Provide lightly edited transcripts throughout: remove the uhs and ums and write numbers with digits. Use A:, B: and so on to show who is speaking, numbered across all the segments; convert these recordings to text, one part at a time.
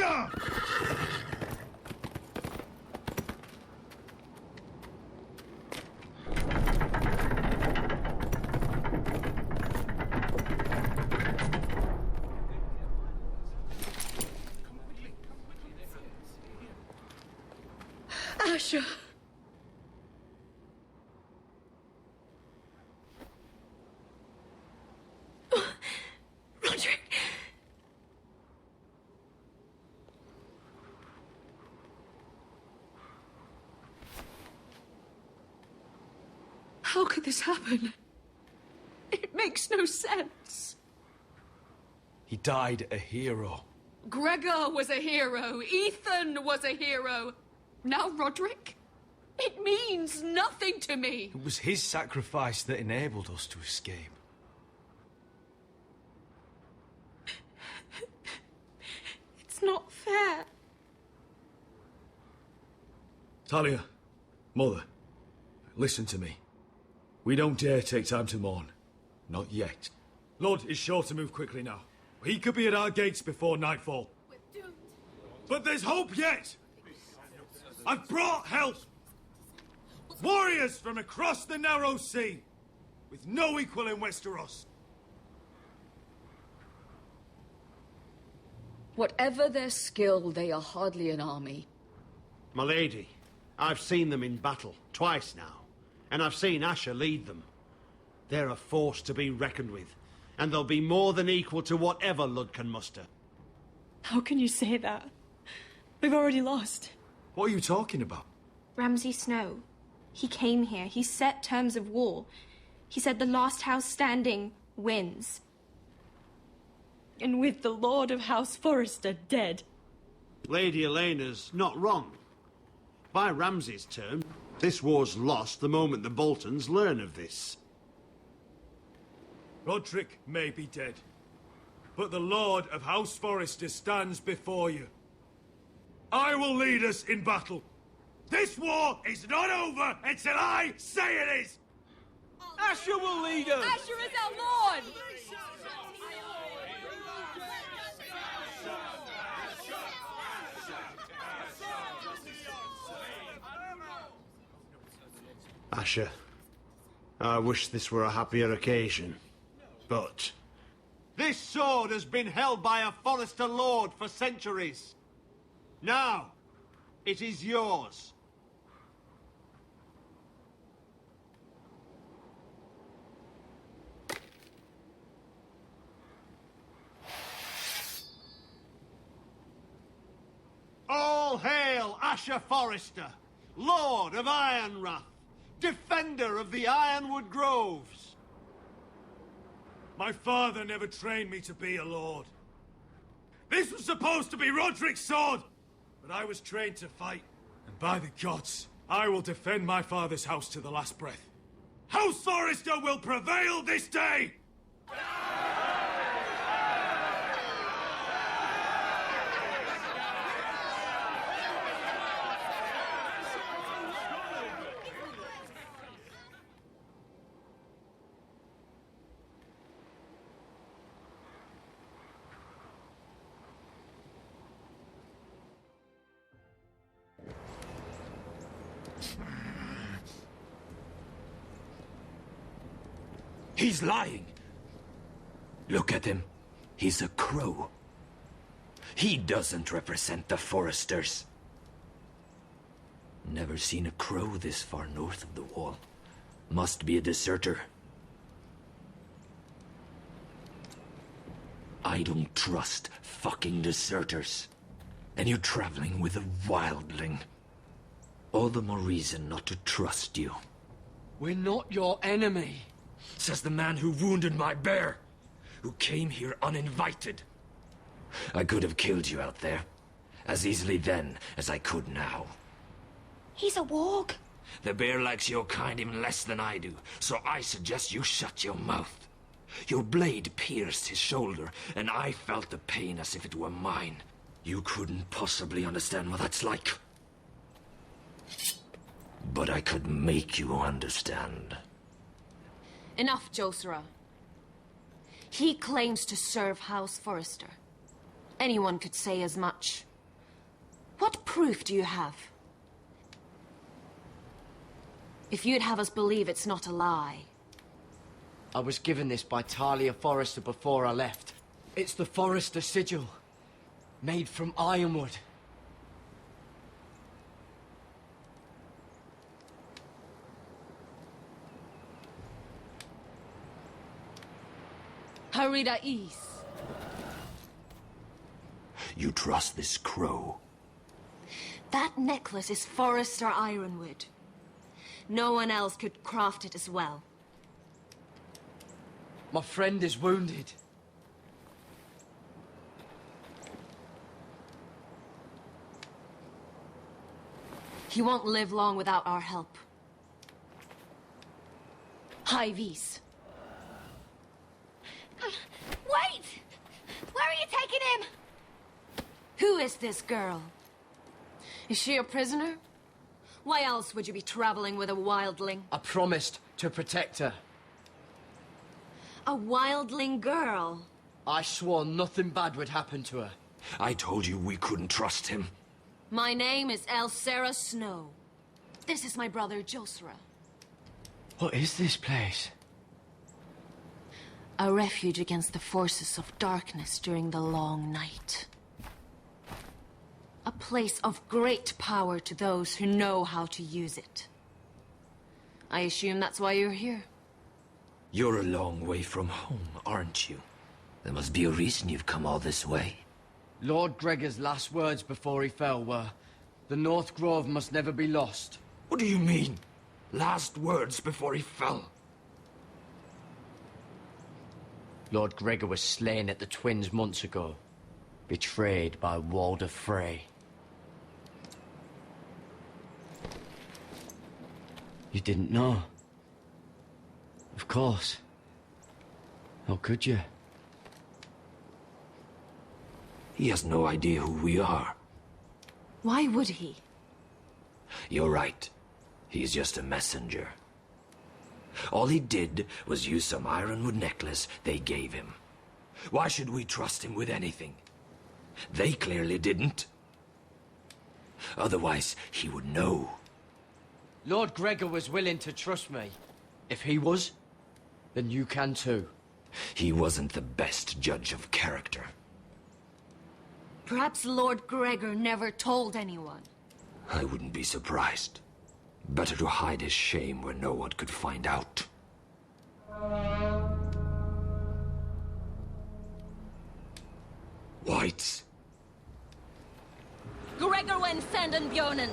A: Asher!
B: Asher! Roderick! How could this happen? It makes no sense.
C: He died a hero.
B: Gregor was a hero. Ethan was a hero. Now Roderick? It means nothing to me.
C: It was his sacrifice that enabled us to escape.
B: It's not fair.
A: Talia, Mother, listen to me. We don't dare take time to mourn. Not yet. Ludd is sure to move quickly now. He could be at our gates before nightfall. But there's hope yet! I've brought help! Warriors from across the narrow sea, with no equal in Westeros.
B: Whatever their skill, they are hardly an army.
D: My lady, I've seen them in battle, twice now, and I've seen Asher lead them. They're a force to be reckoned with, and they'll be more than equal to whatever Ludd can muster.
E: How can you say that? We've already lost.
A: What are you talking about?
F: Ramsay Snow. He came here. He set terms of war. He said the last house standing wins.
E: And with the Lord of House Forrester dead.
D: Lady Elena's not wrong. By Ramsay's term, this war's lost the moment the Boltons learn of this.
A: Roderick may be dead, but the Lord of House Forrester stands before you. I will lead us in battle. This war is not over until I say it is!
C: Asher will lead us!
B: Asher is our lord!
D: Asher, I wish this were a happier occasion, but... This sword has been held by a Forrester lord for centuries. Now, it is yours. All hail Asher Forrester, Lord of Ironrath, defender of the Ironwood Groves.
A: My father never trained me to be a lord. This was supposed to be Roderick's sword, but I was trained to fight. And by the gods, I will defend my father's house to the last breath. House Forrester will prevail this day!
G: He's lying. Look at him. He's a crow. He doesn't represent the Foresters. Never seen a crow this far north of the wall. Must be a deserter. I don't trust fucking deserters. And you're traveling with a wildling. All the more reason not to trust you.
C: We're not your enemy.
G: Says the man who wounded my bear, who came here uninvited. I could have killed you out there, as easily then as I could now.
F: He's a warg.
G: The bear likes your kind even less than I do, so I suggest you shut your mouth. Your blade pierced his shoulder, and I felt the pain as if it were mine. You couldn't possibly understand what that's like. But I could make you understand.
F: Enough, Josera. He claims to serve House Forrester. Anyone could say as much.
H: What proof do you have? If you'd have us believe it's not a lie.
C: I was given this by Talia Forrester before I left. It's the Forrester sigil, made from ironwood.
H: Harida East.
G: You trust this crow?
H: That necklace is Forrester ironwood. No one else could craft it as well.
C: My friend is wounded.
H: He won't live long without our help. High Vis.
B: Wait! Where are you taking him?
H: Who is this girl? Is she a prisoner? Why else would you be traveling with a wildling?
C: I promised to protect her.
H: A wildling girl?
C: I swore nothing bad would happen to her.
G: I told you we couldn't trust him.
H: My name is Elsera Snow. This is my brother Josra.
C: What is this place?
H: A refuge against the forces of darkness during the long night. A place of great power to those who know how to use it. I assume that's why you're here.
G: You're a long way from home, aren't you? There must be a reason you've come all this way.
C: Lord Gregor's last words before he fell were, "The North Grove must never be lost."
G: What do you mean? Last words before he fell?
C: Lord Gregor was slain at the Twins months ago, betrayed by Walder Frey. You didn't know? Of course. How could you?
G: He has no idea who we are.
H: Why would he?
G: You're right. He's just a messenger. All he did was use some ironwood necklace they gave him. Why should we trust him with anything? They clearly didn't. Otherwise, he would know.
C: Lord Gregor was willing to trust me. If he was, then you can too.
G: He wasn't the best judge of character.
H: Perhaps Lord Gregor never told anyone.
G: I wouldn't be surprised. Better to hide his shame where no one could find out. Whites.
H: Gregor wen senden Björnen.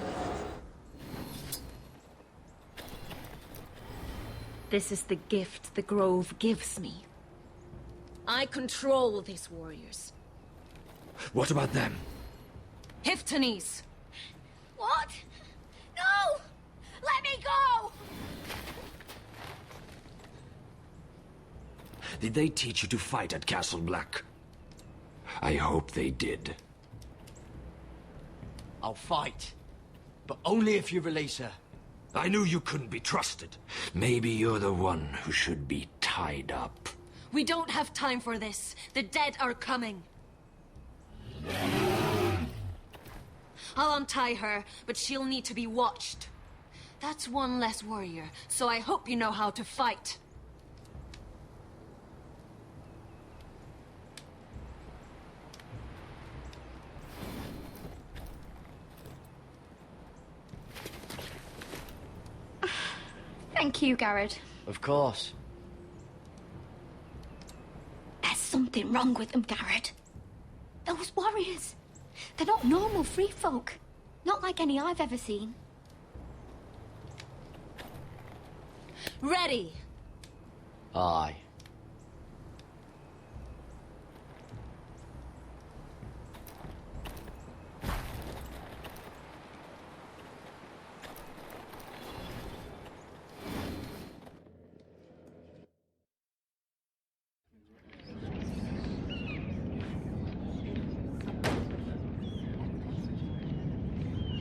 H: This is the gift the Grove gives me. I control these warriors.
G: What about them?
H: Hiftanes.
B: What? No! Let me go!
G: Did they teach you to fight at Castle Black? I hope they did.
C: I'll fight. But only if you release her.
G: I knew you couldn't be trusted. Maybe you're the one who should be tied up.
H: We don't have time for this. The dead are coming. I'll untie her, but she'll need to be watched. That's one less warrior, so I hope you know how to fight.
F: Thank you, Garrett.
C: Of course.
B: There's something wrong with them, Garrett. Those warriors. They're not normal free folk. Not like any I've ever seen.
H: Ready!
C: Aye.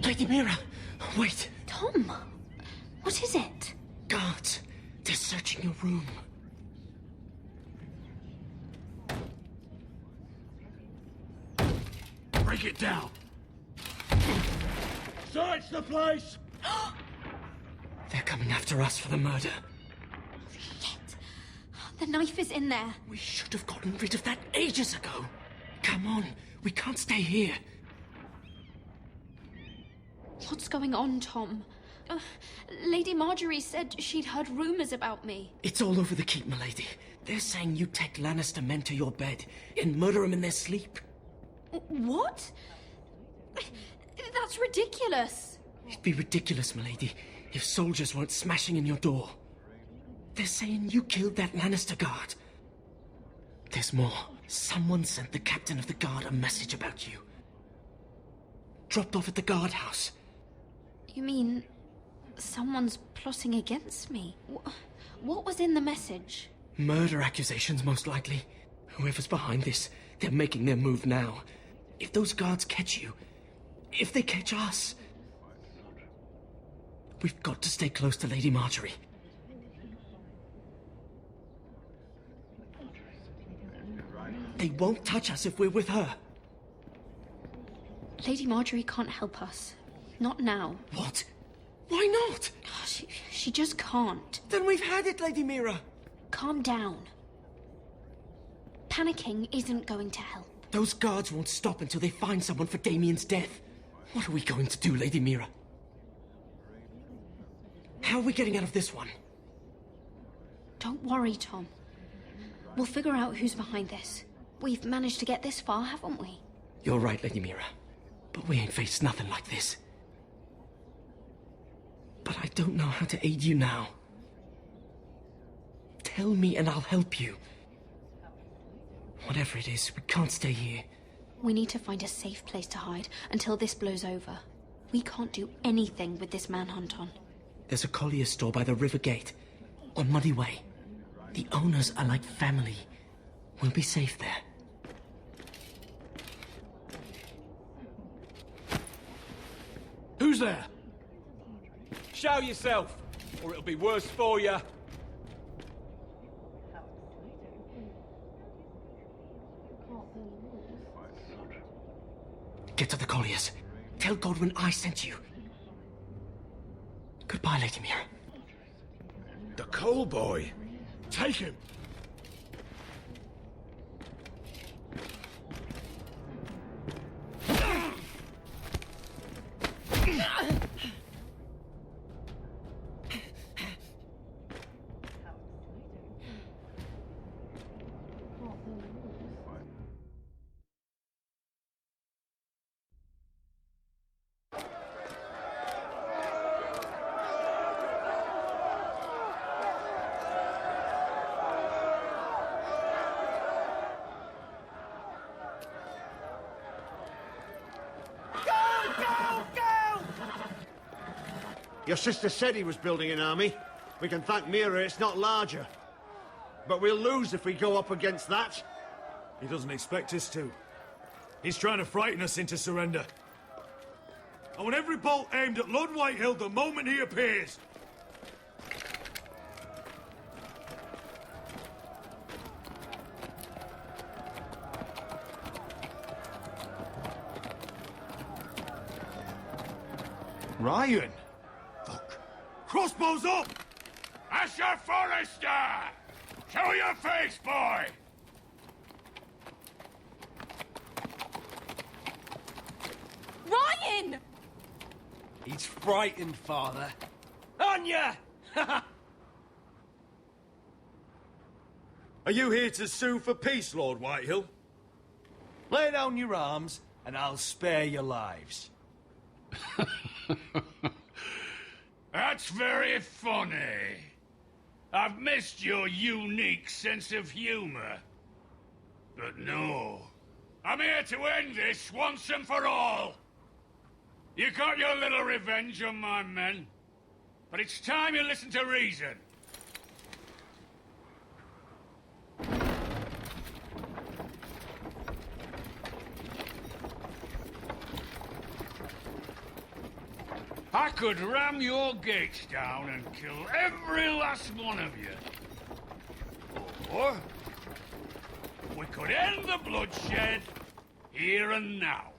I: Lady Mira, wait.
B: Tom, what is it?
I: Guards, they're searching your room.
A: Break it down! Search the place!
I: They're coming after us for the murder.
B: Shit. The knife is in there.
I: We should have gotten rid of that ages ago. Come on, we can't stay here.
F: What's going on, Tom? Lady Marjorie said she'd heard rumors about me.
I: It's all over the keep, milady. They're saying you take Lannister men to your bed and murder them in their sleep.
F: What? That's ridiculous.
I: It'd be ridiculous, milady, if soldiers weren't smashing in your door. They're saying you killed that Lannister guard. There's more. Someone sent the captain of the guard a message about you. Dropped off at the guardhouse.
F: You mean someone's plotting against me? What was in the message?
I: Murder accusations, most likely. Whoever's behind this, they're making their move now. If those guards catch you, if they catch us, we've got to stay close to Lady Marjorie. They won't touch us if we're with her.
F: Lady Marjorie can't help us. Not now.
I: What? Why not?
F: She just can't.
I: Then we've had it, Lady Mira.
F: Calm down. Panicking isn't going to help.
I: Those guards won't stop until they find someone for Damien's death. What are we going to do, Lady Mira? How are we getting out of this one?
F: Don't worry, Tom. We'll figure out who's behind this. We've managed to get this far, haven't we?
I: You're right, Lady Mira. But we ain't faced nothing like this. But I don't know how to aid you now. Tell me and I'll help you. Whatever it is, we can't stay here.
F: We need to find a safe place to hide until this blows over. We can't do anything with this manhunt on.
I: There's a collier's store by the river gate, on Muddy Way. The owners are like family. We'll be safe there.
A: Who's there? Show yourself, or it'll be worse for you.
I: Get to the colliers. Tell Godwin I sent you. Goodbye, Lady Mira.
A: The coal boy. Take him.
D: Your sister said he was building an army. We can thank Mira it's not larger. But we'll lose if we go up against that.
A: He doesn't expect us to. He's trying to frighten us into surrender. I want every bolt aimed at Ludd Whitehill the moment he appears. Ryan! Fuck. Crossbows up!
J: Asher Forrester! Show your face, boy!
F: Ryan!
A: He's frightened, father. On ya! Are you here to sue for peace, Lord Whitehill? Lay down your arms, and I'll spare your lives.
J: That's very funny. I've missed your unique sense of humor. But no, I'm here to end this once and for all. You got your little revenge on my men, but it's time you listen to reason. I could ram your gates down and kill every last one of you. Or we could end the bloodshed here and now.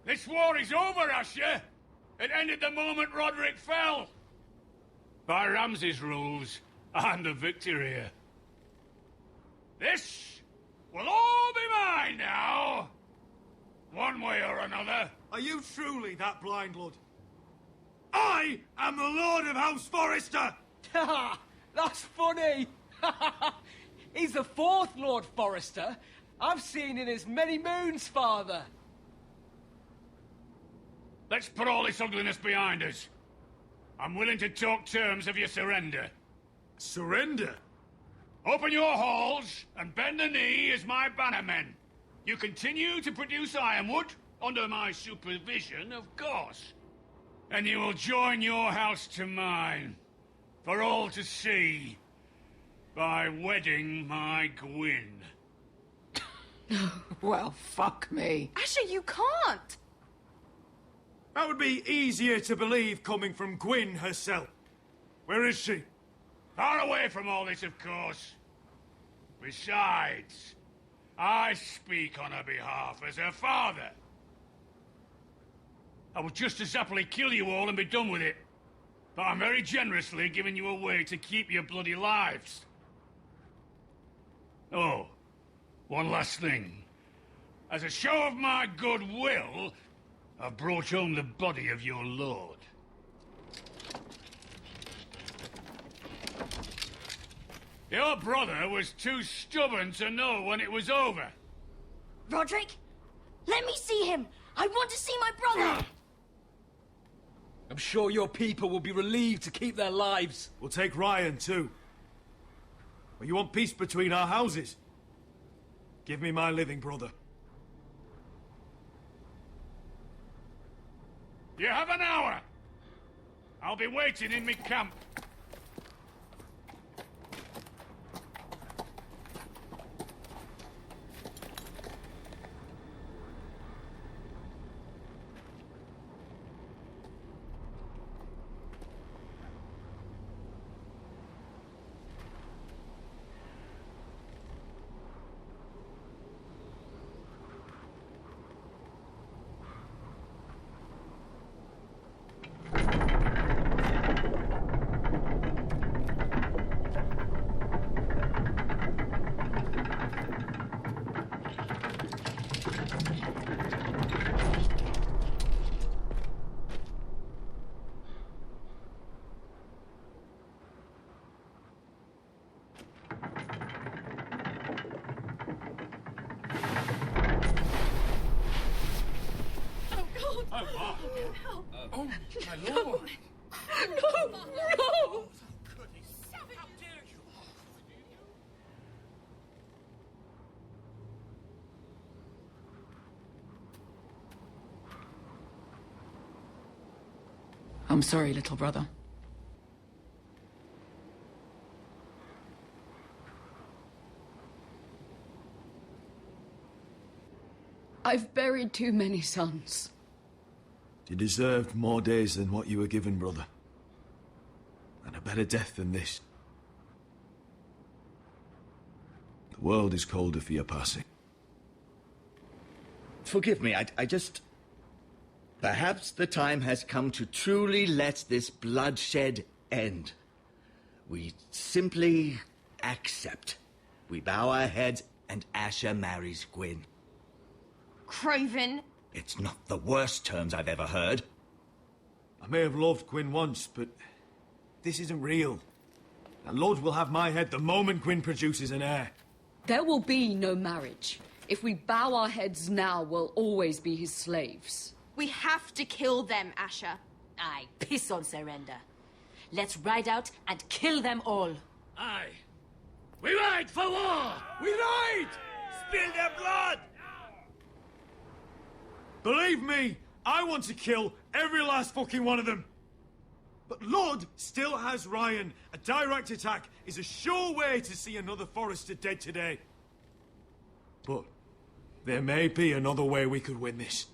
J: This war is over, Asher. It ended the moment Roderick fell. By Ramsay's rules, I'm the victor here. This will all be mine now. One way or another.
A: Are you truly that blind, Ludd? I am the Lord of House Forrester!
C: Ha! That's funny! He's the fourth Lord Forrester I've seen in as many moons, Father.
J: Let's put all this ugliness behind us. I'm willing to talk terms of your surrender.
A: Surrender?
J: Open your halls and bend the knee as my bannermen. You continue to produce ironwood, under my supervision, of course. And you will join your house to mine, for all to see, by wedding my Gwyn.
K: Well, fuck me.
F: Asher, you can't!
A: That would be easier to believe coming from Gwyn herself. Where is she?
J: Far away from all this, of course. Besides, I speak on her behalf as her father. I would just as happily kill you all and be done with it. But I'm very generously giving you a way to keep your bloody lives. Oh, one last thing. As a show of my goodwill, I've brought home the body of your lord. Your brother was too stubborn to know when it was over.
B: Roderick, let me see him. I want to see my brother.
C: I'm sure your people will be relieved to keep their lives.
A: We'll take Ryan, too. But you want peace between our houses? Give me my living brother.
J: You have an hour. I'll be waiting in my camp.
K: Oh, my lord!
F: No!
K: I'm sorry, little brother. I've buried too many sons.
A: You deserved more days than what you were given, brother. And a better death than this. The world is colder for your passing.
L: Forgive me, I just... Perhaps the time has come to truly let this bloodshed end. We simply accept. We bow our heads and Asher marries Gwyn.
F: Craven.
L: It's not the worst terms I've ever heard.
A: I may have loved Gwyn once, but this isn't real. And Ludd will have my head the moment Gwyn produces an heir.
K: There will be no marriage. If we bow our heads now, we'll always be his slaves.
F: We have to kill them, Asher.
H: Aye, piss on surrender. Let's ride out and kill them all.
J: Aye. We ride for war!
A: We ride!
J: Spill their blood!
A: Believe me, I want to kill every last fucking one of them. But Ludd still has Ryan. A direct attack is a sure way to see another Forrester dead today. But there may be another way we could win this.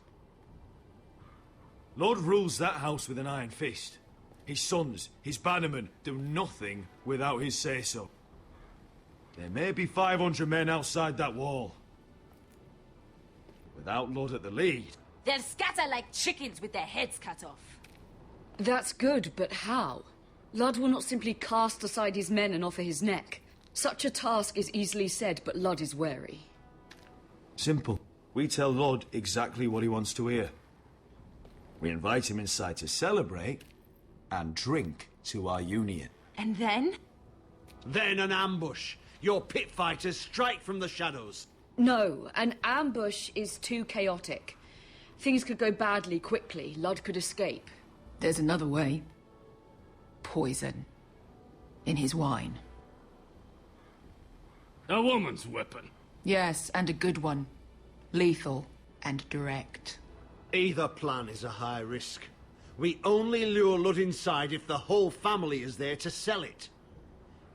A: Ludd rules that house with an iron fist. His sons, his bannermen, do nothing without his say-so. There may be 500 men outside that wall. Without Ludd at the lead,
M: They'll scatter like chickens with their heads cut off.
K: That's good, but how? Ludd will not simply cast aside his men and offer his neck. Such a task is easily said, but Ludd is wary.
A: Simple. We tell Ludd exactly what he wants to hear. We invite him inside to celebrate and drink to our union.
F: And then?
D: Then an ambush. Your pit fighters strike from the shadows.
K: No, an ambush is too chaotic. Things could go badly quickly. Ludd could escape.
N: There's another way. Poison. In his wine.
J: A woman's weapon.
N: Yes, and a good one. Lethal and direct.
D: Either plan is a high risk. We only lure Ludd inside if the whole family is there to sell it.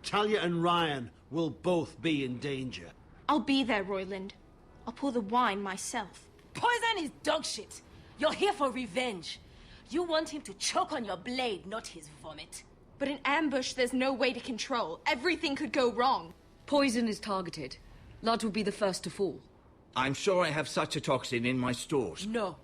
D: Talia and Ryan will both be in danger.
F: I'll be there, Royland. I'll pour the wine myself.
M: Poison is dog shit. You're here for revenge. You want him to choke on your blade, not his vomit.
F: But in ambush, there's no way to control. Everything could go wrong.
K: Poison is targeted. Ludd will be the first to fall.
L: I'm sure I have such a toxin in my stores.
M: No.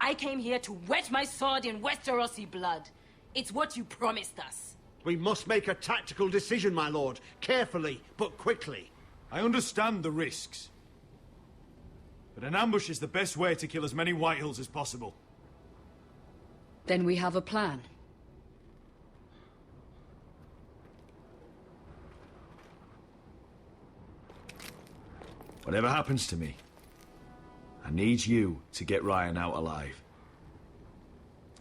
M: I came here to wet my sword in Westerosi blood. It's what you promised us.
D: We must make a tactical decision, my lord. Carefully, but quickly.
A: I understand the risks. But an ambush is the best way to kill as many Whitehills as possible.
K: Then we have a plan.
A: Whatever happens to me, I need you to get Ryan out alive.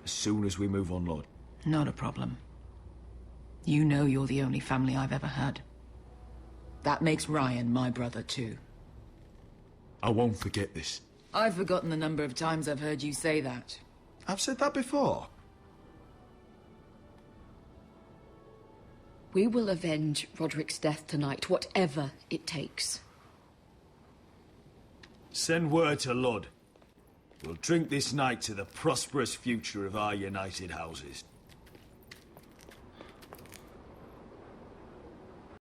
A: As soon as we move on, Lord.
N: Not a problem. You know you're the only family I've ever had. That makes Ryan my brother too.
A: I won't forget this.
N: I've forgotten the number of times I've heard you say that.
A: I've said that before.
K: We will avenge Roderick's death tonight, whatever it takes.
A: Send word to Ludd. We'll drink this night to the prosperous future of our united houses.